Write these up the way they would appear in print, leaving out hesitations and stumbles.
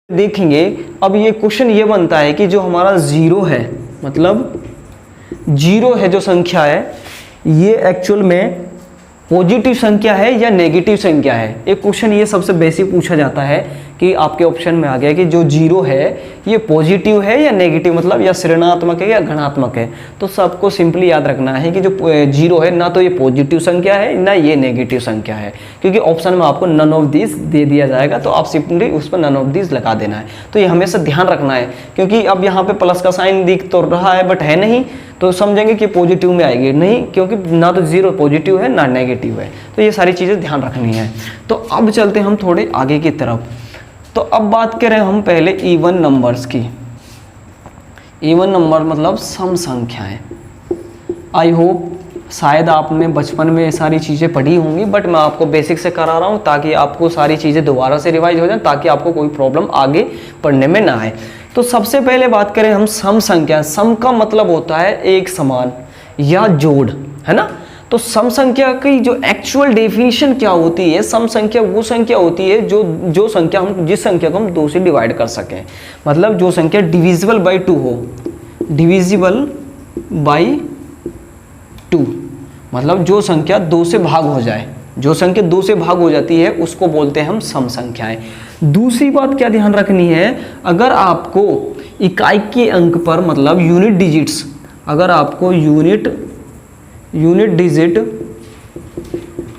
देखेंगे अब ये क्वेश्चन ये बनता है कि जो हमारा जीरो है, मतलब जीरो है जो संख्या है, ये एक्चुअल में पॉजिटिव संख्या है या नेगेटिव संख्या है। एक क्वेश्चन ये सबसे बेसिक पूछा जाता है कि आपके ऑप्शन में आ गया कि जो जीरो है ये पॉजिटिव है या नेगेटिव, मतलब या ऋणात्मक है या धनात्मक है। तो सबको सिंपली याद रखना है कि जो जीरो है ना तो ये पॉजिटिव संख्या है ना ये नेगेटिव संख्या है, क्योंकि ऑप्शन में आपको नन ऑफ दिस दे दिया जाएगा, तो आप सिंपली उस पर नन ऑफ दिस लगा देना है। तो ये हमेशा ध्यान रखना है, क्योंकि अब यहाँ पे प्लस का साइन दिख तो रहा है बट है नहीं, तो समझेंगे कि पॉजिटिव में आएगी नहीं, क्योंकि ना तो जीरो पॉजिटिव है ना नेगेटिव है। तो ये सारी चीज़ें ध्यान रखनी है। तो अब चलते हैं हम थोड़े आगे की तरफ। तो अब बात करें हम पहले इवन नंबर्स की। इवन नंबर मतलब सम संख्याएं। आई होप शायद आपने बचपन में ये सारी चीज़ें पढ़ी होंगी, बट मैं आपको बेसिक से करा रहा हूँ ताकि आपको सारी चीज़ें दोबारा से रिवाइज हो जाए, ताकि आपको कोई प्रॉब्लम आगे पढ़ने में ना आए। तो सबसे पहले बात करें हम सम संख्या। सम का मतलब होता है एक समान या जोड़, है ना। तो सम संख्या की जो एक्चुअल डेफिनेशन क्या होती है, सम संख्या वो संख्या होती है जो संख्या हम जिस संख्या को हम दो से डिवाइड कर सकें, मतलब जो संख्या डिविजिबल बाई टू हो। डिविजिबल बाई टू मतलब जो संख्या दो से भाग हो जाए, जो संख्या दो से भाग हो जाती है उसको बोलते हैं हम सम संख्याएं। दूसरी बात क्या ध्यान रखनी है, अगर आपको इकाई के अंक पर मतलब यूनिट डिजिट्स, अगर आपको यूनिट डिजिट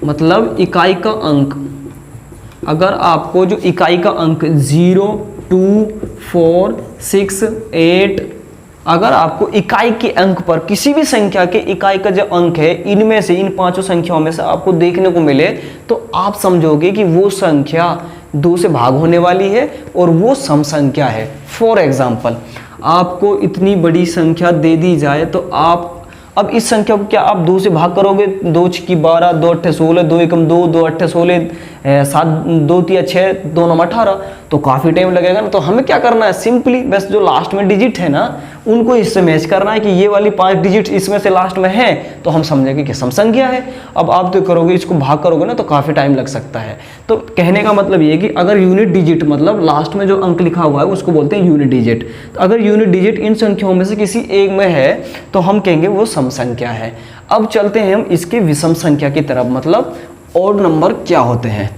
मतलब इकाई का अंक, अगर आपको जो इकाई का अंक 0, 2, 4, 6, 8, अगर आपको इकाई के अंक पर किसी भी संख्या के इकाई का जो अंक है इनमें से, इन पांचों संख्याओं में से आपको देखने को मिले, तो आप समझोगे कि वो संख्या दो से भाग होने वाली है और वो सम संख्या है। फॉर एग्जाम्पल, आपको इतनी बड़ी संख्या दे दी जाए तो आप अब इस संख्या को क्या आप दो से भाग करोगे? 2 छकी 12, 2 अट्ठे 16, 2 एकम 2, 2 अट्ठे 16, 7 2 तिया 6, 2 नम 18, तो काफ़ी टाइम लगेगा ना। तो हमें क्या करना है, सिंपली बस जो लास्ट में डिजिट है ना उनको इससे मैच करना है कि ये वाली 5 डिजिट इसमें से लास्ट में है, तो हम समझेंगे कि सम संख्या है। अब आप तो करोगे इसको भाग करोगे ना तो काफ़ी टाइम लग सकता है। तो कहने का मतलब ये कि अगर यूनिट डिजिट मतलब लास्ट में जो अंक लिखा हुआ है उसको बोलते हैं यूनिट डिजिट। तो अगर यूनिट डिजिट इन संख्याओं में से किसी एक में है तो हम कहेंगे वो सम संख्या है। अब चलते हैं हम इसके विषम संख्या की तरफ, मतलब ऑड नंबर क्या होते हैं।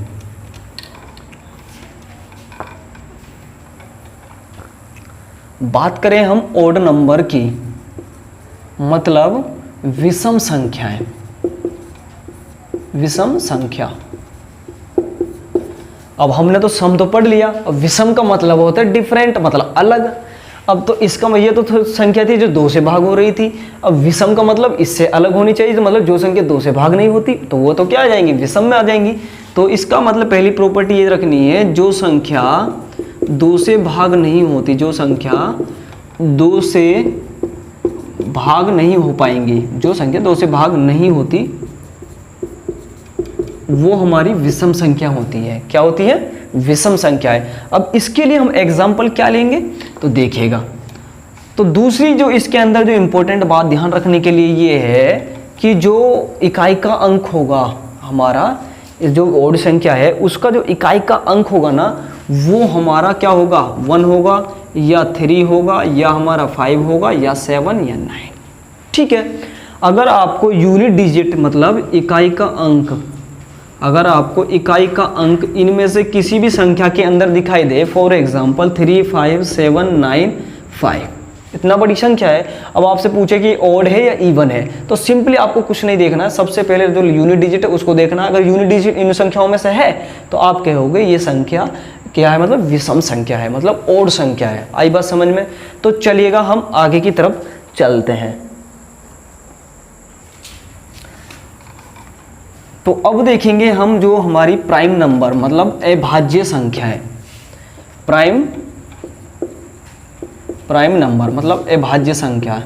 बात करें हम ऑड नंबर की, मतलब विषम संख्याएं। विषम संख्या, अब हमने तो सम तो पढ़ लिया, अब विषम का मतलब होता है डिफरेंट, मतलब अलग। अब तो इसका ये तो संख्या थी जो दो से भाग हो रही थी, अब विषम का मतलब इससे अलग होनी चाहिए, तो मतलब जो संख्या दो से भाग नहीं होती तो वो तो क्या आ जाएंगी, विषम में आ जाएंगी। तो इसका मतलब पहली प्रॉपर्टी ये रखनी है, जो संख्या दो से भाग नहीं होती, जो संख्या दो से भाग नहीं हो पाएंगी, जो संख्या दो से भाग नहीं होती वो हमारी विषम संख्या होती है। क्या होती है? विषम संख्या है। अब इसके लिए हम एग्जाम्पल क्या लेंगे तो देखिएगा। तो दूसरी जो इसके अंदर जो इंपॉर्टेंट बात ध्यान रखने के लिए ये है कि जो इकाई का अंक होगा हमारा, जो ऑड संख्या है उसका जो इकाई का अंक होगा ना वो हमारा क्या होगा, 1 होगा या 3 होगा या हमारा 5 होगा या 7 या 9। ठीक है। अगर आपको यूनिट डिजिट मतलब इकाई का अंक, अगर आपको इकाई का अंक इनमें से किसी भी संख्या के अंदर दिखाई दे, फॉर एग्जांपल 3, 5, 7, 9, 5, इतना बड़ी संख्या है, अब आपसे पूछे कि ऑड है या इवन है, तो सिंपली आपको कुछ नहीं देखना है, सबसे पहले जो यूनिट डिजिट है उसको देखना है। अगर यूनिट डिजिट इन संख्याओं में से है तो आप कहोगे ये संख्या क्या है, मतलब विषम संख्या है, मतलब ऑड संख्या है। आई बात समझ में? तो चलिएगा हम आगे की तरफ चलते हैं। तो अब देखेंगे हम जो हमारी प्राइम नंबर मतलब अभाज्य संख्या है। प्राइम नंबर मतलब अभाज्य संख्या,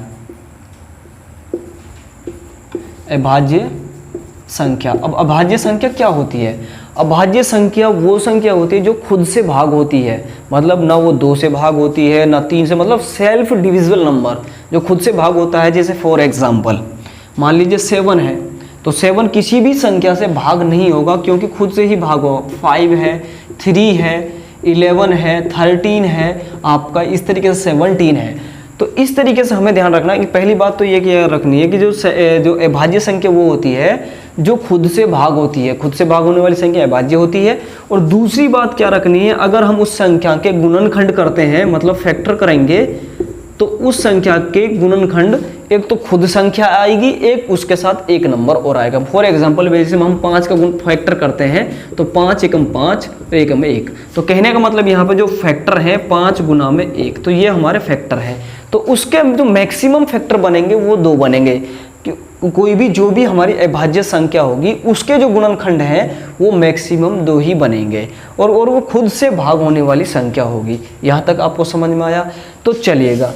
अभाज्य संख्या। अब अभाज्य संख्या क्या होती है? अभाज्य संख्या वो संख्या होती है जो खुद से भाग होती है, मतलब ना वो 2 से भाग होती है ना 3 से, मतलब सेल्फ डिविजिबल नंबर जो खुद से भाग होता है। जैसे फॉर एग्जांपल मान लीजिए 7 है, तो 7 किसी भी संख्या से भाग नहीं होगा क्योंकि खुद से ही भाग होगा। 5 है, 3 है, 11 है, 13 है, आपका इस तरीके से 17 है। तो इस तरीके से हमें ध्यान रखना है कि पहली बात तो ये कि रखनी है कि जो अभाज्य संख्या वो होती है जो खुद से भाग होती है, खुद से भाग होने वाली संख्या अभाज्य होती है। और दूसरी बात क्या रखनी है, अगर हम उस संख्या के गुणनखंड करते हैं, मतलब फैक्टर करेंगे, तो उस संख्या के गुणनखंड एक तो खुद संख्या आएगी, एक उसके साथ एक नंबर और आएगा। फॉर एग्जांपल जैसे हम 5 का गुण फैक्टर करते हैं तो 5 एकम 5 एकम 1, तो कहने का मतलब यहाँ पे जो फैक्टर है 5 गुना में 1, तो ये हमारे फैक्टर है। तो उसके जो मैक्सिमम फैक्टर बनेंगे वो 2 बनेंगे। कोई भी जो भी हमारी अभाज्य संख्या होगी उसके जो गुणनखंड हैं वो मैक्सिमम 2 ही बनेंगे, और वो खुद से भाग होने वाली संख्या होगी। यहाँ तक आपको समझ में आया? तो चलिएगा,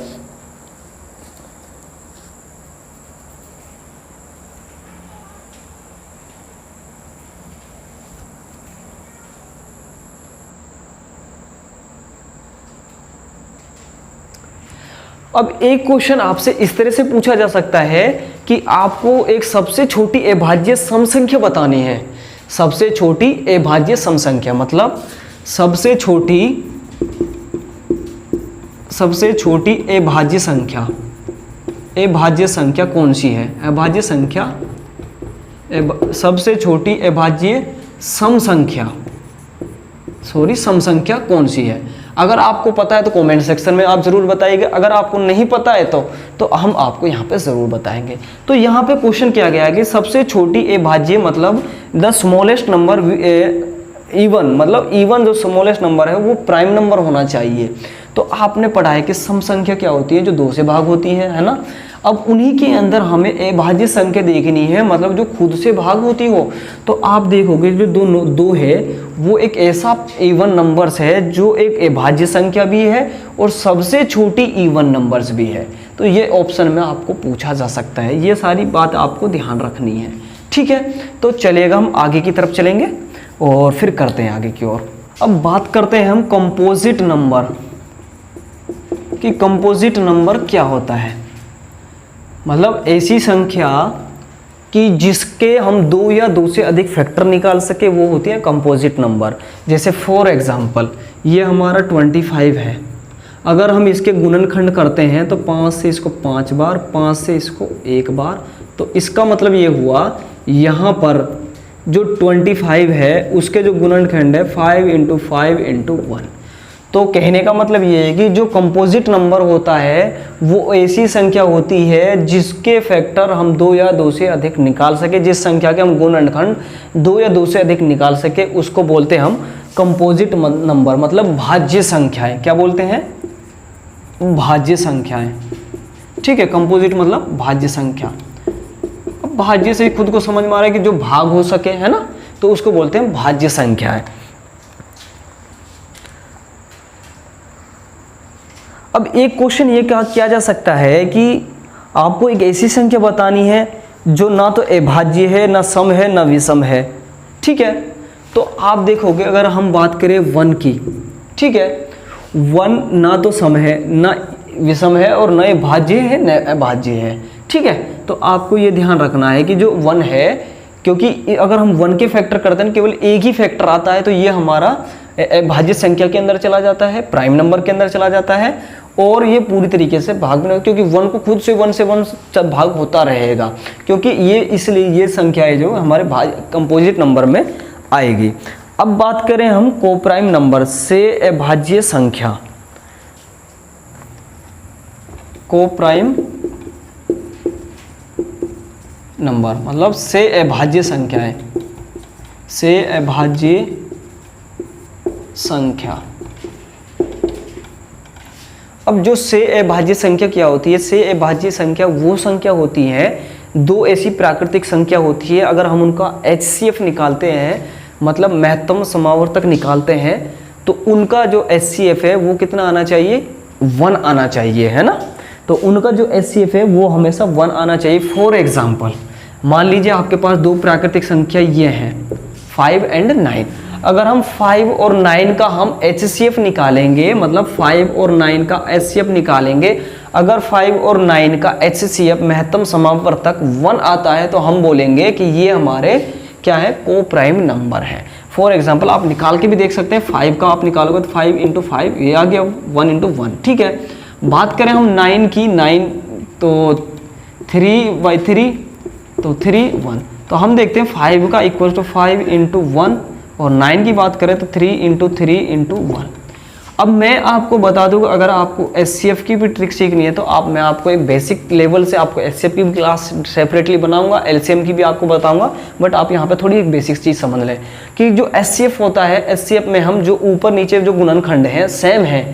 अब एक क्वेश्चन आपसे इस तरह से पूछा जा सकता है कि आपको एक सबसे छोटी अभाज्य सम संख्या बतानी है। सबसे छोटी अभाज्य सम संख्या मतलब सबसे छोटी अभाज्य संख्या कौन सी है? अभाज्य संख्या, सबसे छोटी अभाज्य सम संख्या कौन सी है? अगर आपको पता है तो कमेंट सेक्शन में आप जरूर बताइएगा, अगर आपको नहीं पता है तो हम आपको यहाँ पे ज़रूर बताएंगे। तो यहाँ पे क्वेश्चन किया गया है कि सबसे छोटी अभाज्य मतलब द स्मॉलेस्ट नंबर इवन, मतलब इवन जो स्मॉलेस्ट नंबर है वो प्राइम नंबर होना चाहिए। तो आपने पढ़ा है कि सम संख्या क्या होती है, जो 2 से भाग होती है ना। अब उन्हीं के अंदर हमें अभाज्य संख्या देखनी है, मतलब जो खुद से भाग होती हो। तो आप देखोगे जो दो है वो एक ऐसा इवन नंबर्स है जो एक अभाज्य संख्या भी है और सबसे छोटी इवन नंबर्स भी है। तो ये ऑप्शन में आपको पूछा जा सकता है, ये सारी बात आपको ध्यान रखनी है, ठीक है। तो चलिएगा हम आगे की तरफ चलेंगे और फिर करते हैं आगे की ओर। अब बात करते हैं हम कंपोजिट नंबर कि कंपोजिट नंबर क्या होता है। मतलब ऐसी संख्या कि जिसके हम 2 या 2 से अधिक फैक्टर निकाल सके वो होती है कंपोजिट नंबर। जैसे फॉर एग्जांपल ये हमारा 25 है, अगर हम इसके गुणनखंड करते हैं तो 5 से इसको 5 बार, 5 से इसको 1 बार, तो इसका मतलब ये हुआ यहाँ पर जो 25 है उसके जो गुणनखंड है 5 × 5 × 1। तो कहने का मतलब ये है कि जो कंपोजिट नंबर होता है वो ऐसी संख्या होती है जिसके फैक्टर हम 2 या 2 से अधिक निकाल सके, जिस संख्या के हम गुणनखंड 2 या 2 से अधिक निकाल सके उसको बोलते हैं हम कंपोजिट नंबर, मतलब भाज्य संख्याएं। क्या बोलते हैं? भाज्य संख्याएं, ठीक है। कंपोजिट मतलब भाज्य संख्या। अब भाज्य से खुद को समझ में आ रहा है कि जो भाग हो सके, है ना, तो उसको बोलते हैं भाज्य संख्याएं। अब एक क्वेश्चन ये किया जा सकता है कि आपको एक ऐसी संख्या बतानी है जो ना तो अभाज्य है, ना सम है, ना विषम है, ठीक है। तो आप देखोगे अगर हम बात करें 1 की, ठीक है, 1 ना तो सम है, ना विषम है और न अभाज्य है न अभाज्य है, ठीक है। तो आपको ये ध्यान रखना है कि जो 1 है, क्योंकि अगर हम 1 के फैक्टर करते हैं केवल एक ही फैक्टर आता है तो ये हमारा अभाज्य संख्या के अंदर चला जाता है, प्राइम नंबर के अंदर चला जाता है, और ये पूरी तरीके से भाग में, क्योंकि 1 को खुद से 1 से 1 भाग होता रहेगा, क्योंकि ये इसलिए ये संख्या है जो हमारे कंपोजिट नंबर में आएगी। अब बात करें हम कोप्राइम नंबर से अभाज्य संख्या, कोप्राइम नंबर मतलब से अभाज्य संख्याएं, से अभाज्य संख्या। अब जो से अभाज्य संख्या क्या होती है? से अभाज्य संख्या वो संख्या होती है, 2 ऐसी प्राकृतिक संख्या होती है, अगर हम उनका HCF निकालते हैं, मतलब महत्तम समावर्तक निकालते हैं, तो उनका जो HCF है वो कितना आना चाहिए? 1 आना चाहिए, है ना। तो उनका जो HCF है वो हमेशा 1 आना चाहिए। फॉर एग्जाम्पल मान लीजिए आपके पास 2 प्राकृतिक संख्या ये हैं 5 और 9। अगर हम 5 और 9 का हम HCF निकालेंगे, मतलब 5 और 9 का HCF निकालेंगे, अगर 5 और 9 का HCF महत्तम समावर्तक 1 आता है तो हम बोलेंगे कि ये हमारे क्या है? कोप्राइम नंबर है। फॉर एग्जाम्पल आप निकाल के भी देख सकते हैं, 5 का आप निकालोगे तो 5 × 5 ये आ गया 1 × 1, ठीक है। बात करें हम 9 की, 9 तो 3/3 तो 3 1, तो हम देखते हैं 5 का इक्वल टू 5 × 1 और 9 की बात करें तो 3 × 3 × 1। अब मैं आपको बता दूं अगर आपको एचसीएफ की भी ट्रिक सीखनी है तो मैं आपको एक बेसिक लेवल से आपको एचसीएफ की भी क्लास सेपरेटली बनाऊंगा, एलसीएम की भी आपको बताऊंगा, बट आप यहाँ पे थोड़ी एक बेसिक चीज़ समझ लें कि जो एचसीएफ होता है, एचसीएफ में हम जो ऊपर नीचे जो गुणनखंड हैं सेम है,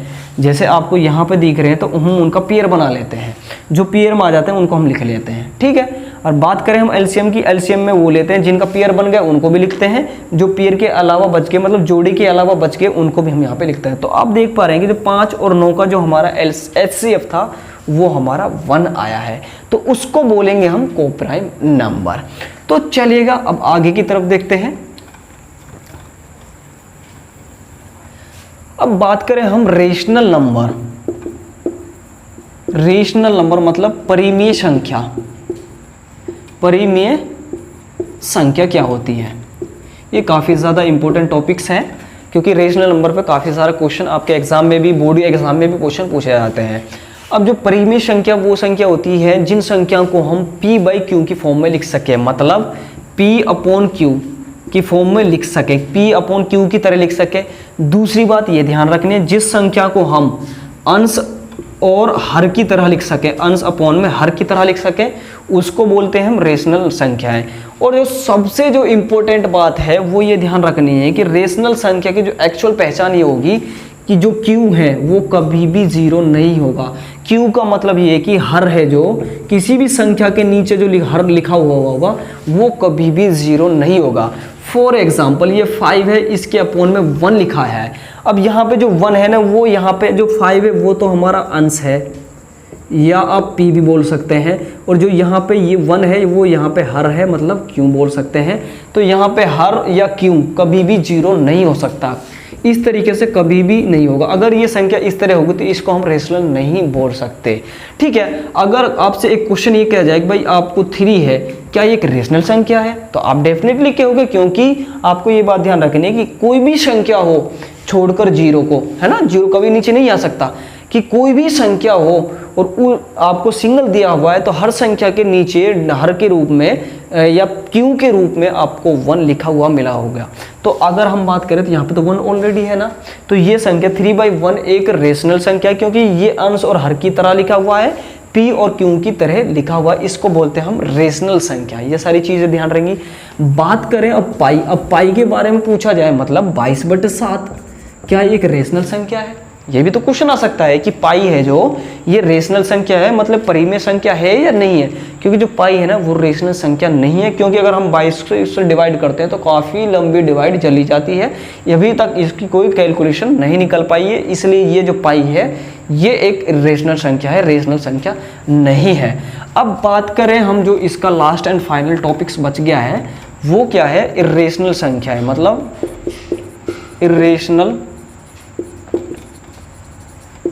जैसे आपको यहाँ पे दिख रहे हैं तो हम उनका पेयर बना लेते हैं, जो पेयर में आ जाते हैं उनको हम लिख लेते हैं, ठीक है। और बात करें हम एलसीएम की, एलसीएम में वो लेते हैं जिनका पेयर बन गया उनको भी लिखते हैं, जो पेयर के अलावा बच के मतलब जोड़ी के अलावा बच के उनको भी हम यहाँ पे लिखते हैं। तो आप देख पा रहे हैं कि जो 5 और 9 का जो हमारा एचसीएफ था वो हमारा 1 आया है, तो उसको बोलेंगे हम कोप्राइम नंबर। तो चलिएगा अब आगे की तरफ देखते हैं। अब बात करें हम रेशनल नंबर। रेशनल नंबर मतलब परिमेय संख्या। परिमेय संख्या क्या होती है? ये काफ़ी ज़्यादा इंपॉर्टेंट टॉपिक्स हैं क्योंकि रेशनल नंबर पे काफ़ी सारा क्वेश्चन आपके एग्जाम में भी, बोर्ड एग्जाम में भी क्वेश्चन पूछे जाते हैं। अब जो परिमेय संख्या वो संख्या होती है जिन संख्याओं को हम P/Q की फॉर्म में लिख सके, मतलब P/Q की फॉर्म में लिख सके, P/Q की तरह लिख सके। दूसरी बात ये ध्यान रखनी है, जिस संख्या को हम अंश और हर की तरह लिख सके, अंश अपॉन में हर की तरह लिख सके, उसको बोलते हैं हम रेशनल संख्याएं। और जो सबसे जो इम्पोर्टेंट बात है वो ये ध्यान रखनी है कि रेशनल संख्या की जो एक्चुअल पहचान ये होगी कि जो Q है वो कभी भी 0 नहीं होगा। Q का मतलब ये है कि हर है, जो किसी भी संख्या के नीचे जो हर लिखा हुआ होगा वो कभी भी 0 नहीं होगा। फॉर एग्जाम्पल ये 5 है, इसके अपॉन में 1 लिखा है। अब यहाँ पे जो 1 है ना, वो यहाँ पे जो 5 है वो तो हमारा अंश है, या आप P भी बोल सकते हैं, और जो यहाँ पे ये 1 है वो यहाँ पे हर है, मतलब Q बोल सकते हैं। तो यहाँ पे हर या Q कभी भी 0 नहीं हो सकता, इस तरीके से कभी भी नहीं होगा। अगर ये संख्या इस तरह होगी तो इसको हम रेशनल नहीं बोल सकते, ठीक है। अगर आपसे एक क्वेश्चन ये कहा जाए कि भाई आपको 3 है, क्या ये एक रेशनल संख्या है, तो आप डेफिनेटली कहोगे, क्योंकि आपको ये बात ध्यान रखनी है कि कोई भी संख्या हो छोड़कर 0 को, है ना, 0 कभी नीचे नहीं आ सकता, कि कोई भी संख्या हो और आपको सिंगल दिया हुआ है तो हर संख्या के नीचे हर के रूप में या Q के रूप में आपको 1 लिखा हुआ मिला होगा। तो अगर हम बात करें तो यहाँ पे तो 1 ऑलरेडी है ना, तो ये संख्या 3/1 एक रेशनल संख्या है क्योंकि ये अंश और हर की तरह लिखा हुआ है, P और Q की तरह लिखा हुआ, इसको बोलते हैं हम रेशनल संख्या। ये सारी चीजें ध्यान रहेंगी। बात करें अब पाई के बारे में पूछा जाए, मतलब 22/7 क्या एक रेशनल संख्या है? ये भी तो क्वेश्चन आ सकता है कि पाई है जो ये रेशनल संख्या है, मतलब परिमेय संख्या है या नहीं है, क्योंकि जो पाई है ना वो रेशनल संख्या नहीं है, क्योंकि अगर हम 22 से इससे डिवाइड करते हैं तो काफ़ी लंबी डिवाइड चली जाती है, अभी तक इसकी कोई कैलकुलेशन नहीं निकल पाई है, इसलिए ये जो पाई है ये एक रेशनल संख्या है, रेशनल संख्या नहीं है। अब बात करें हम जो इसका लास्ट एंड फाइनल टॉपिक्स बच गया है वो क्या है? इर्रेशनल संख्या है, मतलब इर्रेशनल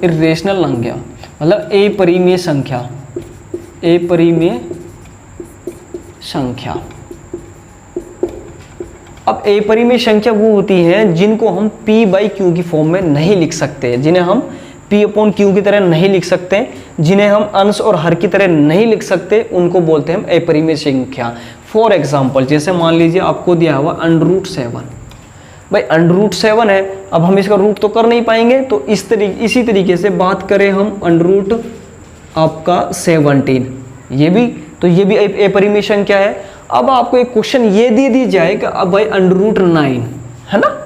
संख्या, मतलब अपरिमेय संख्या, अपरिमेय संख्या। अब अपरिमेय संख्या वो होती है जिनको हम P/Q की फॉर्म में नहीं लिख सकते, जिन्हें हम P/Q की तरह नहीं लिख सकते, जिन्हें हम अंश और हर की तरह नहीं लिख सकते, उनको बोलते हैं हम अपरिमेय संख्या। फॉर एग्जाम्पल जैसे मान लीजिए आपको दिया हुआ √7, भाई √7 है, अब हम इसका रूट तो कर नहीं पाएंगे, तो इसी तरीके से बात करें हम √ आपका 17, ये भी अपरिमेय संख्या है। अब आपको एक क्वेश्चन ये दे दी जाए कि अब भाई √9 है ना,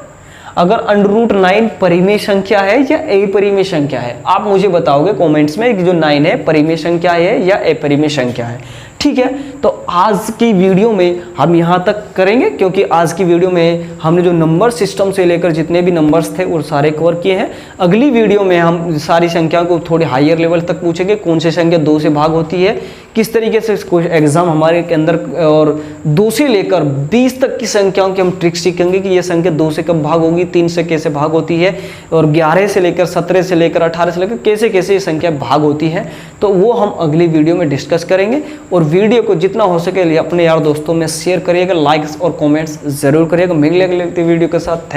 अगर √9 परिमेय संख्या है या अपरिमेय संख्या है, आप मुझे बताओगे कमेंट्स में कि जो 9 है परिमेय संख्या है या अपरिमेय संख्या है, ठीक है। तो आज की वीडियो में हम यहाँ तक करेंगे, क्योंकि आज की वीडियो में हमने जो नंबर सिस्टम से लेकर जितने भी नंबर्स थे वो सारे कवर किए हैं। अगली वीडियो में हम सारी संख्या को थोड़े हायर लेवल तक पूछेंगे, कौन सी संख्या 2 से भाग होती है, किस तरीके से एग्जाम हमारे के अंदर, और 2 से लेकर 20 तक की संख्याओं की हम ट्रिक्स सीखेंगे कि ये संख्या 2 से कब भाग होगी, 3 से कैसे भाग होती है, और 11 से लेकर 17 से लेकर 18 से लेकर कैसे कैसे ये संख्या भाग होती है। तो वो हम अगली वीडियो में डिस्कस करेंगे। और वीडियो को जितना हो सके अपने यार दोस्तों में शेयर करिएगा, लाइक्स और कमेंट्स जरूर करिएगा। मिलेंगे अगले वीडियो के साथ। थैंक